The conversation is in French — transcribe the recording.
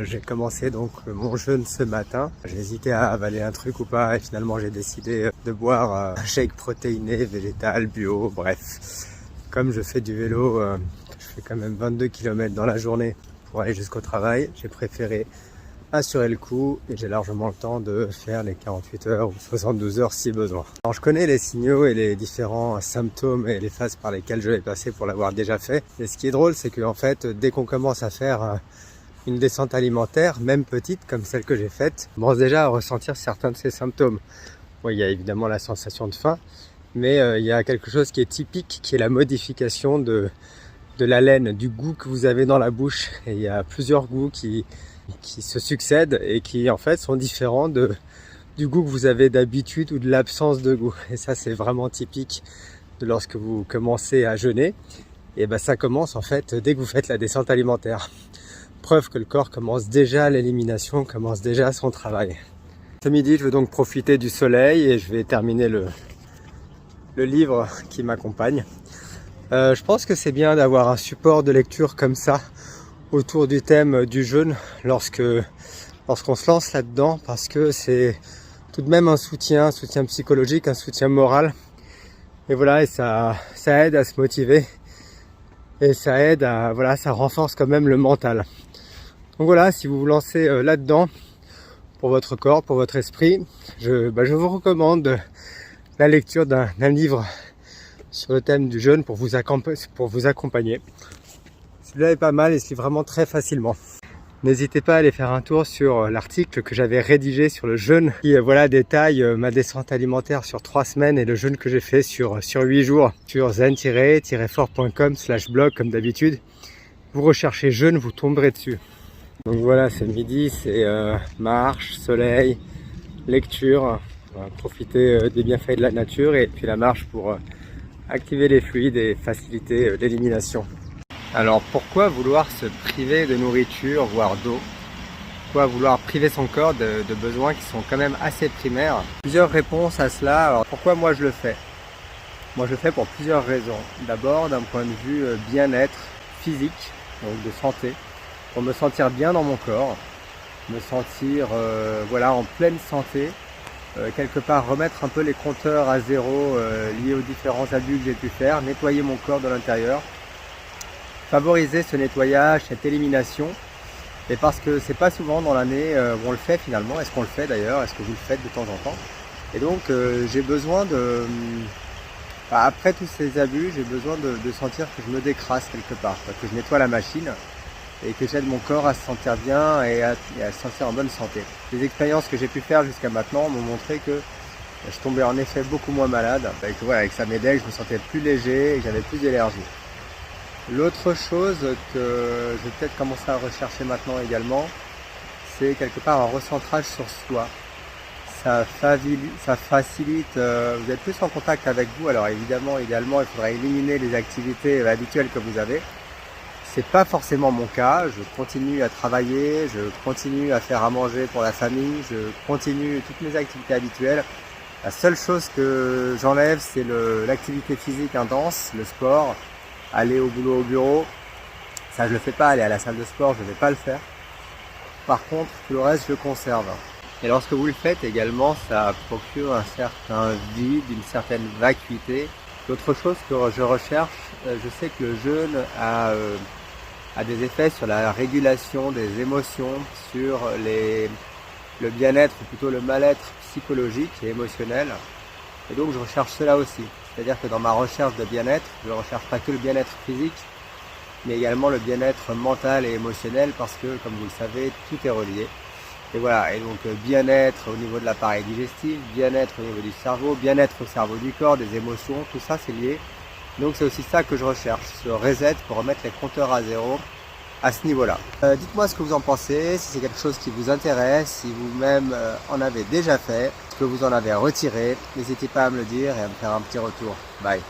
J'ai commencé donc mon jeûne ce matin. J'ai hésité à avaler un truc ou pas et finalement j'ai décidé de boire un shake protéiné, végétal, bio, bref. Comme je fais du vélo, je fais quand même 22 km dans la journée pour aller jusqu'au travail. J'ai préféré assurer le coup et j'ai largement le temps de faire les 48 heures ou 72 heures si besoin. Alors je connais les signaux et les différents symptômes et les phases par lesquelles je vais passer pour l'avoir déjà fait. Et ce qui est drôle, c'est que en fait, dès qu'on commence à faire une descente alimentaire, même petite comme celle que j'ai faite, on commence déjà à ressentir certains de ces symptômes. Bon, il y a évidemment la sensation de faim, mais il y a quelque chose qui est typique, qui est la modification de l'haleine, du goût que vous avez dans la bouche. Et il y a plusieurs goûts qui se succèdent et qui en fait sont différents du goût que vous avez d'habitude ou de l'absence de goût. Et ça, c'est vraiment typique de lorsque vous commencez à jeûner. Et ben ça commence en fait dès que vous faites la descente alimentaire. Preuve que le corps commence déjà l'élimination, commence déjà son travail. Ce midi, je vais donc profiter du soleil et je vais terminer le livre qui m'accompagne. Je pense que c'est bien d'avoir un support de lecture comme ça autour du thème du jeûne lorsqu'on se lance là-dedans, parce que c'est tout de même un soutien psychologique, un soutien moral. Et voilà, et ça aide à se motiver et ça aide à, voilà, ça renforce quand même le mental. Donc voilà, si vous vous lancez là-dedans, pour votre corps, pour votre esprit, je vous recommande la lecture d'un livre sur le thème du jeûne pour vous accompagner. Celui-là est pas mal et se lit vraiment très facilement. N'hésitez pas à aller faire un tour sur l'article que j'avais rédigé sur le jeûne qui détaille ma descente alimentaire sur 3 semaines et le jeûne que j'ai fait sur 8 jours sur zen-fort.com/blog comme d'habitude. Vous recherchez jeûne, vous tomberez dessus. Donc voilà, c'est midi, c'est marche, soleil, lecture, on va profiter des bienfaits de la nature et puis la marche pour activer les fluides et faciliter l'élimination. Alors pourquoi vouloir se priver de nourriture, voire d'eau? Pourquoi vouloir priver son corps de besoins qui sont quand même assez primaires? Plusieurs réponses à cela. Alors pourquoi moi je le fais? Moi je le fais pour plusieurs raisons. D'abord d'un point de vue bien-être physique, donc de santé. Pour me sentir bien dans mon corps, me sentir voilà, en pleine santé, quelque part remettre un peu les compteurs à zéro liés aux différents abus que j'ai pu faire, nettoyer mon corps de l'intérieur, favoriser ce nettoyage, cette élimination, et parce que c'est pas souvent dans l'année où on le fait finalement. Est-ce qu'on le fait d'ailleurs? Est-ce que vous le faites de temps en temps? Et donc j'ai besoin de... après tous ces abus, j'ai besoin de sentir que je me décrasse quelque part, que je nettoie la machine, et que j'aide mon corps à se sentir bien et à se sentir en bonne santé. Les expériences que j'ai pu faire jusqu'à maintenant m'ont montré que je tombais en effet beaucoup moins malade, et que voilà, avec ça m'aidait, je me sentais plus léger et que j'avais plus d'énergie. L'autre chose que je vais peut-être commencer à rechercher maintenant également, c'est quelque part un recentrage sur soi. Ça facilite, vous êtes plus en contact avec vous. Alors évidemment, idéalement, il faudrait éliminer les activités habituelles que vous avez. C'est pas forcément mon cas, je continue à travailler, je continue à faire à manger pour la famille, je continue toutes mes activités habituelles. La seule chose que j'enlève, c'est l'activité physique intense, le sport, aller au boulot, au bureau. Ça, je le fais pas, aller à la salle de sport, je vais pas le faire. Par contre, tout le reste, je le conserve. Et lorsque vous le faites également, ça procure un certain vide, une certaine vacuité. L'autre chose que je recherche, je sais que le jeûne a des effets sur la régulation des émotions, sur le bien-être, ou plutôt le mal-être psychologique et émotionnel. Et donc je recherche cela aussi. C'est-à-dire que dans ma recherche de bien-être, je ne recherche pas que le bien-être physique, mais également le bien-être mental et émotionnel, parce que, comme vous le savez, tout est relié. Et voilà, et donc bien-être au niveau de l'appareil digestif, bien-être au niveau du cerveau, bien-être au cerveau du corps, des émotions, tout ça c'est lié. Donc c'est aussi ça que je recherche, ce reset pour remettre les compteurs à zéro à ce niveau-là. Dites-moi ce que vous en pensez, si c'est quelque chose qui vous intéresse, si vous-même en avez déjà fait, ce que vous en avez retiré. N'hésitez pas à me le dire et à me faire un petit retour. Bye.